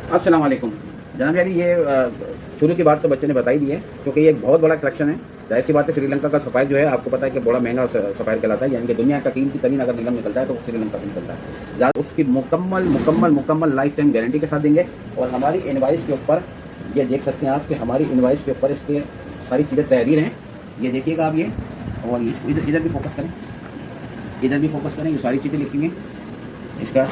अस्सलाम वालेकुम जनाब। यानी ये शुरू की बात तो बच्चे ने बता ही दी है, क्योंकि ये एक बहुत बड़ा कलेक्शन है। जाहिर सी बात है, श्रीलंका का सफ़ायर जो है आपको पता है कि बड़ा महंगा सफ़ायर कहलाता है। यानी कि दुनिया का कीमती तरीन अगर नीलम निकलता है तो श्रीलंका से निकलता है। ज़्यादा उसकी मुकम्मल लाइफ टाइम गारंटी के साथ देंगे। और हमारी इनवाइस के ऊपर ये देख सकते हैं आप कि हमारी इनवाइस के ऊपर इसके सारी चीज़ें तहरीर हैं। ये देखिएगा आप ये, और इसको इधर भी फोकस करें, इधर भी फोकस करें। ये सारी चीज़ें लिखेंगे इसका,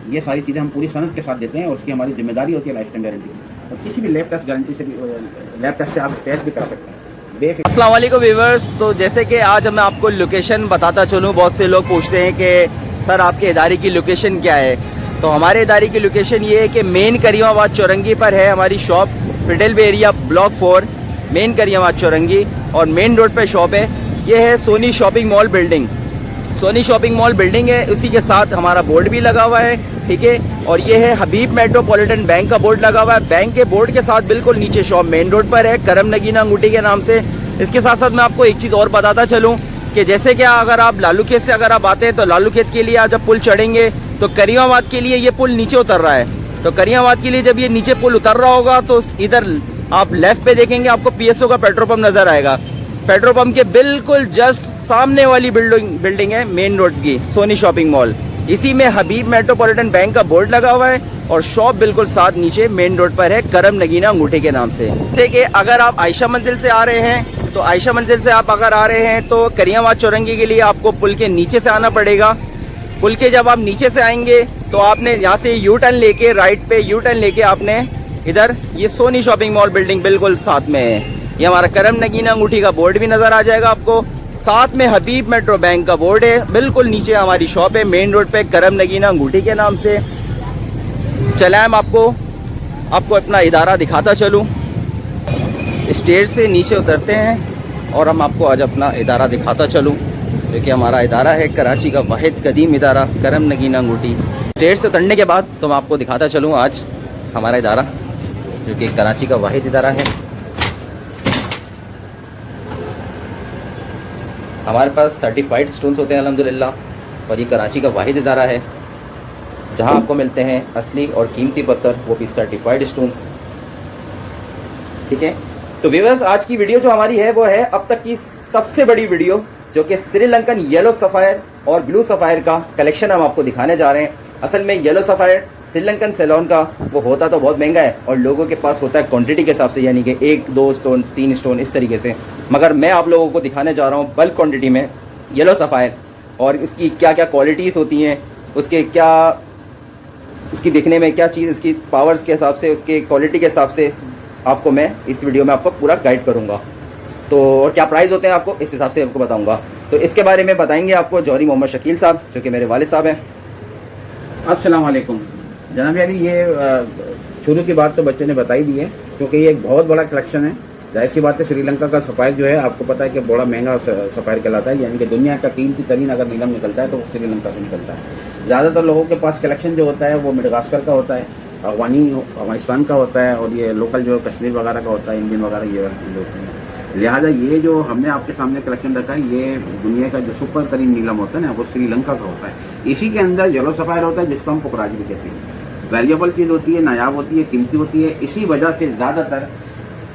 ये सारी चीज़ें हम पूरी सनद के साथ देते हैं और उसकी हमारी जिम्मेदारी होती है लाइफ टाइम गारंटी। और किसी भी लैब टेस्ट गारंटी से भी, लैब टेस्ट से आप टेस्ट भी करा सकते हैं बेफिक्र। अस्सलाम वालेकुम व्यूअर्स। तो जैसे कि आज मैं आपको लोकेशन बताता चलूँ, बहुत से लोग पूछते हैं कि सर आपके इदारे की लोकेशन क्या है। तो हमारे इदारे की लोकेशन ये है कि मेन करीमाबाद चौरंगी पर है हमारी shop, Federal area block 4 main Karimabad Chowrangi, और मेन रोड पे शॉप है। ये है Sony shopping mall building, Sony shopping mall building है। उसी के साथ हमारा बोर्ड भी लगा हुआ है, ठीक है। और ये है हबीब मेट्रोपॉलिटन बैंक का बोर्ड लगा हुआ है। बैंक के बोर्ड के साथ बिल्कुल नीचे शॉप मेन रोड पर है, करम नगीना अंगूठी के नाम से। इसके साथ साथ मैं आपको एक चीज़ और बताता चलूँ कि जैसे कि अगर आप लालू खेत से अगर आप आते हैं तो लालू खेत के लिए आप जब पुल चढ़ेंगे तो करीमाबाद के लिए ये पुल नीचे उतर रहा है। तो करीमाबाद के लिए जब ये नीचे पुल उतर रहा होगा तो इधर आप लेफ्ट पे देखेंगे, आपको पीएसओ का पेट्रोल पंप नजर आएगा। पेट्रोल पंप के बिल्कुल जस्ट सामने वाली बिल्डिंग है मेन रोड की सोनी शॉपिंग मॉल। इसी में हबीब मेट्रोपॉलिटन बैंक का बोर्ड लगा हुआ है और शॉप बिल्कुल साथ नीचे मेन रोड पर है, करम नगीना अंगूठी के नाम से। जैसे कि अगर आप आयशा मंजिल से आ रहे हैं तो आयशा मंजिल से आप अगर आ रहे हैं तो करीमाबाद चौरंगी के लिए आपको पुल के नीचे से आना पड़ेगा। पुल के जब आप नीचे से आएंगे तो आपने यहाँ से यू टर्न लेके राइट पे यू टर्न लेके आपने इधर ये सोनी शॉपिंग मॉल बिल्डिंग बिल्कुल साथ में है। ये हमारा करम नगीना अंगूठी का बोर्ड भी नजर आ जाएगा आपको। साथ में हबीब मेट्रो बैंक का बोर्ड है, बिल्कुल नीचे हमारी शॉप है मेन रोड पे करम नगीना अंगूठी के नाम से। चले हम आपको अपना इदारा दिखाता चलूँ। स्टेज से नीचे उतरते हैं और हम आपको आज अपना इदारा दिखाता चलूँ। देखिए हमारा इदारा है कराची का वाहिद कदीम इदारा करम नगीना अंगूठी। स्टेज से उतरने के बाद तो मैं आपको दिखाता चलूँ आज हमारा इदारा, जो कि कराची का वाहिद इदारा है। हमारे पास सर्टिफाइड स्टोन्स होते हैं अल्हम्दुलिल्लाह, और ये कराची का वाहिद इदारा है जहां आपको मिलते हैं असली और कीमती पत्थर, वो भी सर्टिफाइड स्टोन्स, ठीक है। तो व्यूअर्स, आज की वीडियो जो हमारी है वो है अब तक की सबसे बड़ी वीडियो, जो कि श्रीलंकन येलो सफ़ायर और ब्लू सफ़ायर का कलेक्शन हम आपको दिखाने जा रहे हैं। असल में येलो सफ़ायर श्रीलंकन सेलोन का वो होता तो बहुत महंगा है और लोगों के पास होता है क्वांटिटी के हिसाब से, यानी कि 1, 2 स्टोन, 3 स्टोन इस तरीके से। मगर मैं आप लोगों को दिखाने जा रहा हूँ बल्क क्वांटिटी में येलो सफ़ायर, और इसकी क्या क्या क्वालिटीज़ होती हैं, उसके क्या, इसकी दिखने में क्या चीज़, इसकी पावर्स के हिसाब से, उसके क्वालिटी के हिसाब से आपको मैं इस वीडियो में आपको पूरा गाइड करूँगा। तो और क्या प्राइस होते हैं आपको इस हिसाब से आपको बताऊँगा। तो इसके बारे में बताएंगे आपको जौहरी मोहम्मद शकील साहब, जो कि मेरे वालिद साहब हैं। अस्सलाम वालेकुम जनाब। यानी ये शुरू की बात तो बच्चे ने बता ही दी है, क्योंकि ये एक बहुत बड़ा कलेक्शन है। जाहिर सी बात है, श्रीलंका का सफ़ायर जो है आपको पता है कि बड़ा महंगा सफ़ायर कहलाता है। यानी कि दुनिया का कीमती तरीन अगर नीलम निकलता है तो श्रीलंका से निकलता है। ज़्यादातर लोगों के पास कलेक्शन जो होता है वो मेडागास्कर का होता है, अफगानिस्तान का होता है, और ये लोकल जो कश्मीर वगैरह का होता है, इंडियन वगैरह ये होते हैं। लिहाजा ये जो हमने आपके सामने कलेक्शन रखा है, ये दुनिया का जो सुपर तरीन नीलम होता है ना, वो श्रीलंका का होता है। इसी के अंदर येलो सफ़ायर होता है, जिसको हम पुकराज भी कहते हैं। वैल्यूएबल चीज़ होती है, नायाब होती है, कीमती होती है। इसी वजह से ज़्यादातर,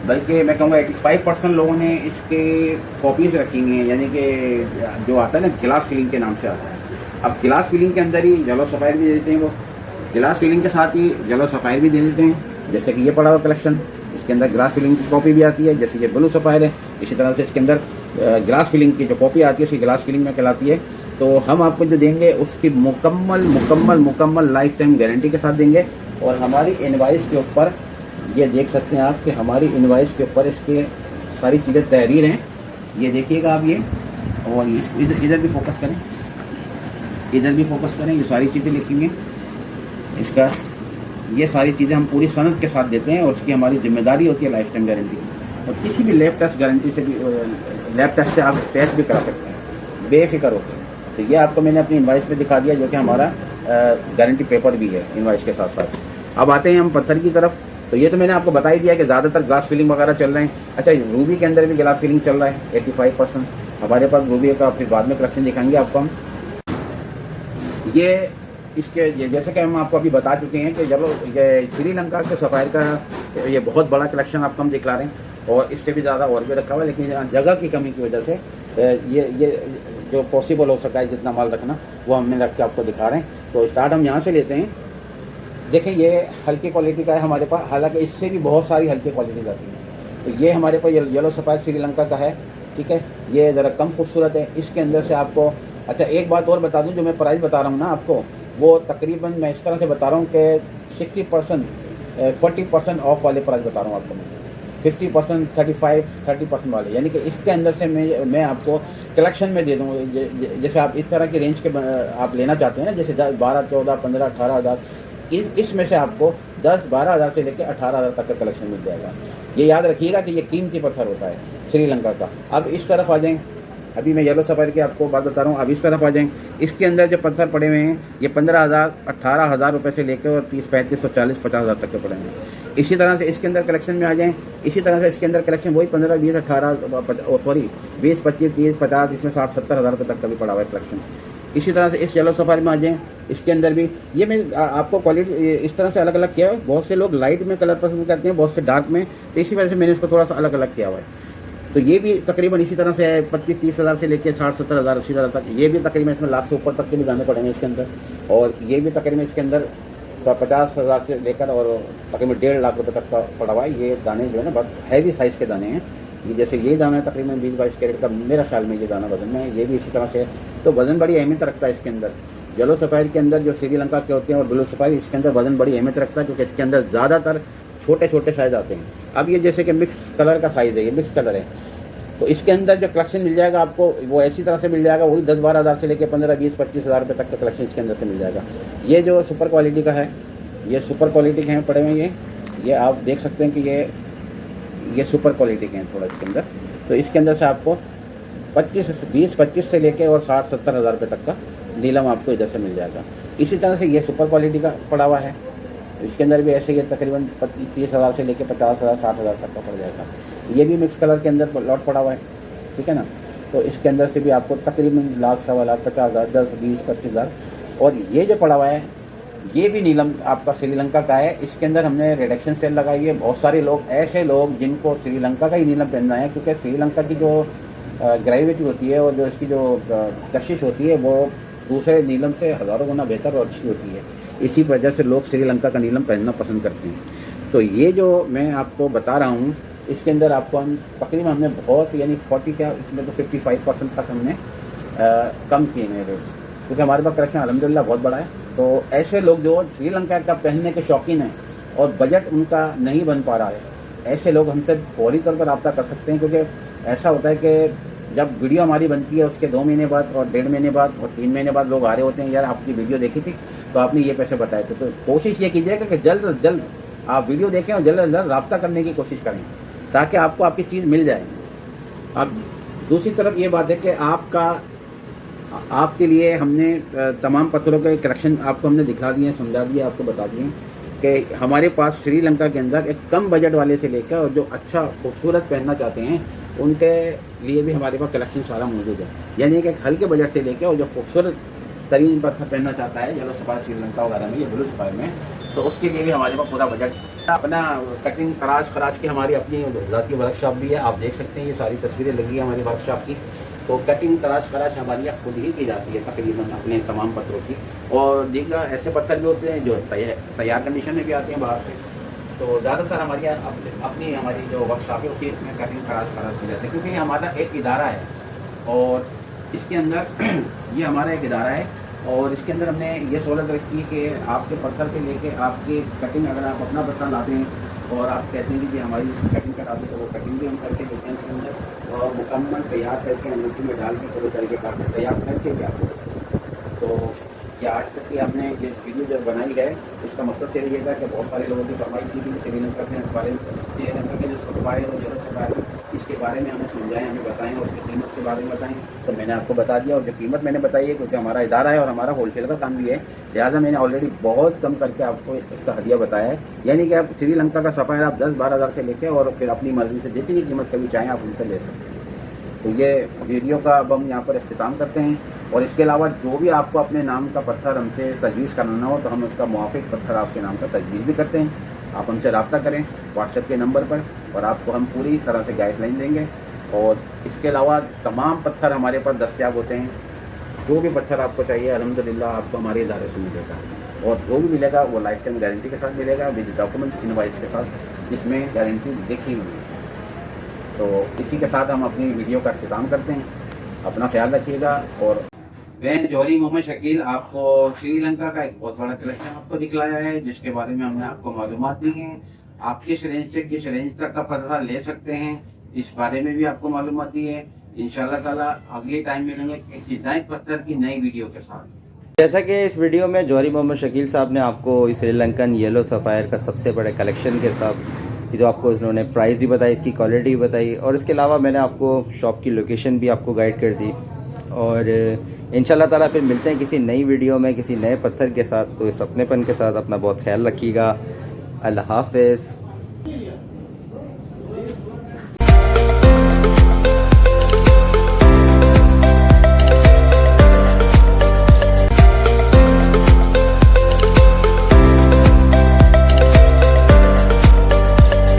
बल्कि मैं कहूँगा 85% लोगों ने इसके कॉपीज़ रखी हुई हैं, यानी कि जो आता है ना गिलास फिलिंग के नाम से आता है। अब गिलास फिलिंग के अंदर ही येलो सफ़ायर भी दे देते हैं, वो गिलास फिलिंग के साथ ही येलो सफ़ायर भी दे देते हैं। जैसे कि ये पड़ा हुआ कलेक्शन, इसके अंदर ग्लास फिलिंग की कॉपी भी आती है, जैसे ये ब्लू सफ़ायर है। इसी तरह से इसके अंदर ग्लास फिलिंग की जो कॉपी आती है उसकी ग्लास फिलिंग में कहलाती है। तो हम आपको जो देंगे उसकी मुकम्मल लाइफ टाइम गारंटी के साथ देंगे। और हमारी इनवाइस के ऊपर ये देख सकते हैं आप कि हमारी इनवाइस के ऊपर इसके सारी चीज़ें तहरीर हैं। ये देखिएगा आप ये, और इधर भी फोकस करें, इधर भी फोकस करें। ये सारी चीज़ें लिखेंगे इसका, ये सारी चीज़ें हम पूरी सनद के साथ देते हैं और उसकी हमारी जिम्मेदारी होती है लाइफ टाइम गारंटी। और किसी भी लैब टेस्ट गारंटी से भी, लैब टेस्ट से आप टेस्ट भी करा सकते हैं बेफिक्र होकर। तो ये आपको मैंने अपनी इनवाइस पे दिखा दिया, जो कि हमारा गारंटी पेपर भी है इनवाइस के साथ साथ। अब आते हैं हम पत्थर की तरफ। तो ये तो मैंने आपको बता ही दिया कि ज़्यादातर ग्लास फिलिंग वगैरह चल रहे हैं। अच्छा, रूबी के अंदर भी ग्लास फिलिंग चल रहा है 85%। हमारे पास रूबी का फिर बाद में कलेक्शन दिखाएंगे आपको हम। ये इसके जैसे कि हम आपको अभी बता चुके हैं कि चलो ये श्रीलंका के सफ़ायर का ये बहुत बड़ा कलेक्शन आपको हम दिखला रहे हैं, और इससे भी ज़्यादा और भी रखा हुआ है, लेकिन यहाँ जगह की कमी की वजह से ये जो पॉसिबल हो सका है जितना माल रखना वो हमने रख के आपको दिखा रहे हैं। तो स्टार्ट हम यहाँ से लेते हैं। देखें ये हल्की क्वालिटी का है हमारे पास, हालांकि इससे भी बहुत सारी हल्की क्वालिटी आती है। तो ये हमारे पास येलो सफ़ायर श्रीलंका का है, ठीक है। ये ज़रा कम खूबसूरत है। इसके अंदर से आपको, अच्छा एक बात और बता दूं, जो मैं प्राइस बता रहा हूँ ना आपको, वो तकरीबन मैं इस तरह से बता रहा हूँ कि 60% 40% ऑफ वाले प्राइस बता रहा हूँ आपको मैं, 50% 35-30% वाले, यानी कि इसके अंदर से मैं आपको कलेक्शन में दे दूँ। जैसे आप इस तरह की रेंज के आप लेना चाहते हैं ना, जैसे 10, 12, 14, 15, 18 हज़ार, इसमें से आपको 10-12 हज़ार से लेकर 18 हज़ार तक का कलेक्शन मिल जाएगा। ये याद रखिएगा कि ये कीमती पत्थर होता है श्रीलंका का। अब इस तरफ आ जाएं, अभी मैं येलो सफ़ायर की आपको बात बता रहा हूँ। अब इस तरफ आ जाएं, इसके अंदर जो पत्थर पड़े हुए हैं ये 15,000 18,000 रुपये से लेकर और 30, 35, 40, 50 हज़ार तक के पड़े हैं। इसी तरह से इसके अंदर कलेक्शन में आ जाएं, इसी तरह से इसके अंदर कलेक्शन वही 15, 20, 18 20, 25, 30, 50, इसमें 60, 70 हज़ार रुपये तक का भी पड़ा हुआ है कलेक्शन। इसी तरह से इस येलो सफ़ायर में आ जाएं, इसके अंदर भी ये मैं आपको क्वालिटी इस तरह से अलग अलग किया है। बहुत से लोग लाइट में कलर पसंद करते हैं, बहुत से डार्क में, तो इसी वजह से मैंने इसको थोड़ा सा अलग अलग किया हुआ है। तो ये भी तकरीबन इसी तरह से है, 25-30 हज़ार से लेकर 60-70 हज़ार 80 हज़ार तक। ये भी तकरीबन इसमें लाख से ऊपर तक के भी दाने पड़ेंगे इसके अंदर। और ये भी तकरीबन इसके अंदर 50 हज़ार से लेकर और तकरीबन 1.5 लाख रुपये तक का पड़ा हुआ है। ये दाने जो है ना बहुत हैवी साइज़ के दाने हैं। ये जैसे ये दाना है तकरीबन 20-22 कैरेट का, मेरा ख्याल में ये दाना वजन में है। ये भी इसी तरह से, तो वज़न बड़ी अहमियत रखता है इसके अंदर। येलो सफ़ायर के अंदर जो श्रीलंका के होते हैं और ब्लू सफ़ायर, इसके अंदर वज़न बड़ी अहमियत रखता है, क्योंकि इसके अंदर ज़्यादातर छोटे छोटे साइज़ आते हैं। अब ये जैसे कि मिक्स कलर का साइज़ है, ये मिक्स कलर है, तो इसके अंदर जो कलेक्शन मिल जाएगा आपको वो ऐसी तरह से मिल जाएगा, वही 10-12 हज़ार से लेकर 15, 20, 25 हज़ार रुपये तक का कलेक्शन इसके अंदर से मिल जाएगा। ये जो सुपर क्वालिटी का है, ये सुपर क्वालिटी के हैं पड़े हुए, ये आप देख सकते हैं कि ये सुपर क्वालिटी के हैं थोड़ा इसके अंदर। तो इसके अंदर से आपको 20-25 से लेके और 60-70 हज़ार रुपये तक का नीलम आपको इधर से मिल जाएगा। इसी तरह से ये सुपर क्वालिटी का पड़ा हुआ है, इसके अंदर भी ऐसे ही तकरीबन 30 हज़ार से लेके 50 हज़ार 60 हज़ार तक का पड़ जाएगा। ये भी मिक्स कलर के अंदर लॉट पड़ा हुआ है, ठीक है ना। तो इसके अंदर से भी आपको तकरीबन लाख, 1.25 लाख, 50 हज़ार, 10, 20, 25 हज़ार। और ये जो पड़ा हुआ है ये भी नीलम आपका श्रीलंका का है। इसके अंदर हमने रिडक्शन सेल लगाई है। बहुत सारे लोग, ऐसे लोग जिनको श्रीलंका का ही नीलम पहनना है, क्योंकि श्रीलंका की जो ग्रेविटी होती है और जो इसकी जो कशिश होती है वो दूसरे नीलम से हज़ारों गुना बेहतर और अच्छी होती है। इसी वजह से लोग श्रीलंका का नीलम पहनना पसंद करते हैं। तो ये जो मैं आपको बता रहा हूँ, इसके अंदर आपको हम तकरीबन हमने बहुत, यानी 40 क्या, इसमें तो 55% तक हमने कम किए हैं रेट्स, क्योंकि हमारे पास कलेक्शन अल्हम्दुलिल्लाह बहुत बड़ा है। तो ऐसे लोग जो श्रीलंका का पहनने के शौकीन हैं और बजट उनका नहीं बन पा रहा है, ऐसे लोग हमसे फौरी तौर पर रब्ता कर सकते हैं। क्योंकि ऐसा होता है कि जब वीडियो हमारी बनती है उसके 2 महीने बाद और 1.5 महीने बाद और 3 महीने बाद लोग आ रहे होते हैं, यार आपकी वीडियो देखी थी तो आपने ये पैसे बताए थे। तो कोशिश ये कीजिएगा कि जल्द से जल्द आप वीडियो देखें और जल्द से जल्द रब्ता करने की कोशिश करें, ताकि आपको आपकी चीज़ मिल जाए। अब दूसरी तरफ ये बात है कि आपके लिए हमने तमाम पत्थरों के कलेक्शन आपको हमने दिखा दिए, समझा दिए, आपको बता दिए कि हमारे पास श्रीलंका के अंदर एक कम बजट वाले से लेकर और जो अच्छा खूबसूरत पहनना चाहते हैं उनके लिए भी हमारे पास कलेक्शन सारा मौजूद है। यानी कि हल्के बजट से लेकर और जो खूबसूरत तरीन पत्थर पहनना चाहता है येलो सफ़ायर श्रीलंका वगैरह में या ब्लू सफ़ायर में, तो उसके लिए भी हमारे पास पूरा बजट, अपना कटिंग खराज की हमारी अपनी ज़ाती वर्कशॉप भी है। आप देख सकते हैं ये सारी तस्वीरें लगी है हमारी वर्कशॉप की। तो कटिंग खराज हमारी खुद ही की जाती है तकरीबन अपने तमाम पत्थरों की। और दीगर ऐसे पत्थर भी होते हैं जो तैयार कंडीशन में भी आते हैं बाहर से। तो ज़्यादातर हमारी अपनी हमारी जो वर्कशॉप है उसकी इसमें कटिंग खराज की जाती है, क्योंकि ये हमारा एक इदारा है और इसके अंदर ये हमारा एक इदारा है और इसके अंदर हमने ये सहूलत रखी है कि आपके पत्थर से लेके आपकी कटिंग, अगर आप अपना पत्थर लाते हैं और आप कहते हैं कि हमारी कटिंग करा दें तो वो कटिंग भी हम करके देते हैं इसके अंदर, और मुकम्मल तैयार करके अंगूठी में डाल के पूरे तरीके का तैयार करके भी आपको। तो ये आज तक की आपने ये वीडियो जब बनाई है उसका मकसद ये रहेगा कि बहुत सारे लोगों की फरमाइश थी कि श्रीलंका के बारे में, श्रीलंका के जो सफ़ायर और येलो सफ़ायर इसके बारे में हमें समझाएं, हमें बताएं और उसकी कीमत के बारे में बताएं। तो मैंने आपको बता दिया, और जो कीमत मैंने बताई है क्योंकि हमारा इदारा है और हमारा होलसेल का काम भी है, लिहाजा मैंने ऑलरेडी बहुत कम करके आपको इसका हदिया बताया है। यानी कि आप श्रीलंका का सफ़ायर आप 10-12 हज़ार से लेके और फिर अपनी मर्ज़ी से जितनी कीमत कभी चाहें आप उनसे ले सकते हैं। तो ये वीडियो का अब हम यहाँ पर इख्तिताम करते हैं। और इसके अलावा जो भी आपको अपने नाम का पत्थर हमसे तजवीज़ कराना हो तो हम उसका मुआफ़िक पत्थर आपके नाम का तजवीज़ भी करते हैं। आप हमसे रब्ता करें व्हाट्सएप के नंबर पर और आपको हम पूरी तरह से गाइडलाइन देंगे। और इसके अलावा तमाम पत्थर हमारे पास दस्तयाब होते हैं। जो भी पत्थर आपको चाहिए अल्हम्दुलिल्लाह आपको हमारे इदारे से मिलेगा, और जो भी मिलेगा वो लाइफ टाइम गारंटी के साथ मिलेगा, विद डॉक्यूमेंट इनवॉइस के साथ, जिसमें गारंटी लिखी हुई है। तो इसी के साथ हम अपनी वीडियो का अख्तिताम करते हैं। अपना ख्याल रखिएगा। और मैं जौहरी मोहम्मद शकील आपको श्रीलंका का एक बहुत बड़ा कलेक्शन आपको दिखलाया है, जिसके बारे में हमने आपको मालूमात दी हैं। आप किस रेंज से किस रेंज तक का पत्थर ले सकते हैं इस बारे में भी आपको मालूमात दी है। इंशाल्लाह ताला अगले टाइम मिलेंगे किसी नए पत्थर की नई वीडियो के साथ। जैसा कि इस वीडियो में जौहरी मोहम्मद शकील साहब ने आपको श्रीलंकन येलो सफ़ायर का सबसे बड़े कलेक्शन के साथ जो आपको उन्होंने प्राइस भी बताई, इसकी क्वालिटी भी बताई, और इसके अलावा मैंने आपको शॉप की लोकेशन भी आपको गाइड कर दी। और इंशाल्लाह ताला फिर मिलते हैं किसी नई वीडियो में किसी नए पत्थर के साथ। तो इस अपनेपन के साथ अपना बहुत ख्याल रखिएगा। अल्लाह हाफ़िज़।